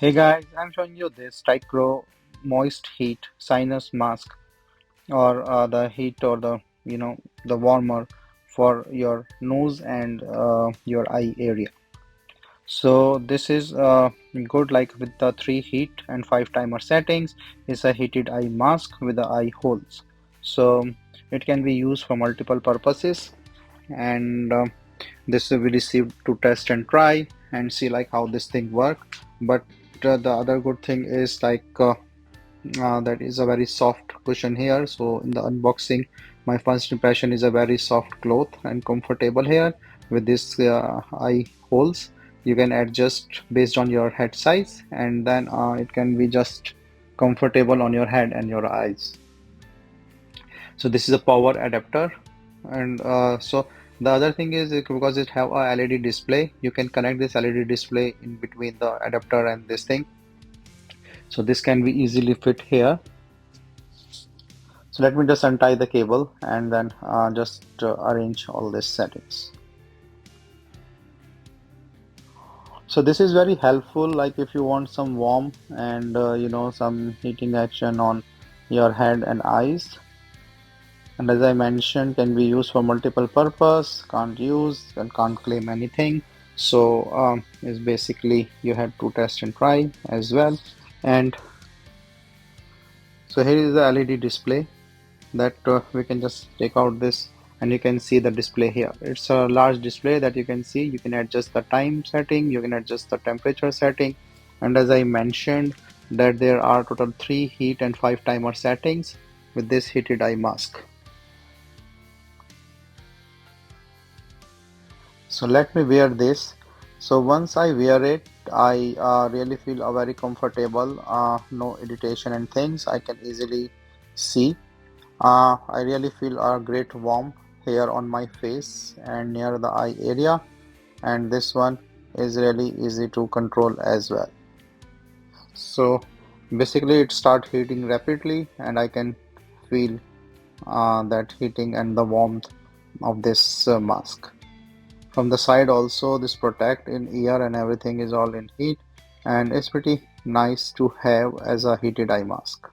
Hey guys, I'm showing you this Sticro moist heat sinus mask or the heat or the warmer for your nose and your eye area. So this is good like with the 3 heat and 5 timer settings. It's a heated eye mask with the eye holes. So it can be used for multiple purposes and this we received to test and try and see like how this thing work. But the other good thing is that is a very soft cushion here. So in the unboxing, my first impression is a very soft cloth and comfortable here with this eye holes. You can adjust based on your head size, and then it can be just comfortable on your head and your eyes. So this is a power adapter, and so the other thing is because it have a LED display, you can connect this LED display in between the adapter and this thing. So this can be easily fit here. So let me just untie the cable and then just arrange all these settings. So this is very helpful, like if you want some warm and some heating action on your head and eyes. And as I mentioned, can be used for multiple purpose, can't use and can't claim anything. So is basically you have to test and try as well. And so here is the LED display that we can just take out this and you can see the display here. It's a large display that you can see. You can adjust the time setting, you can adjust the temperature setting, and as I mentioned that there are total 3 heat and 5 timer settings with this heated eye mask. So let me wear this. So once I wear it, I really feel very comfortable, no irritation and things. I can easily see. I really feel a great warmth here on my face and near the eye area, and this one is really easy to control as well. So basically it start heating rapidly and I can feel that heating and the warmth of this mask. From the side also this protect in ear and everything is all in heat, and it's pretty nice to have as a heated eye mask.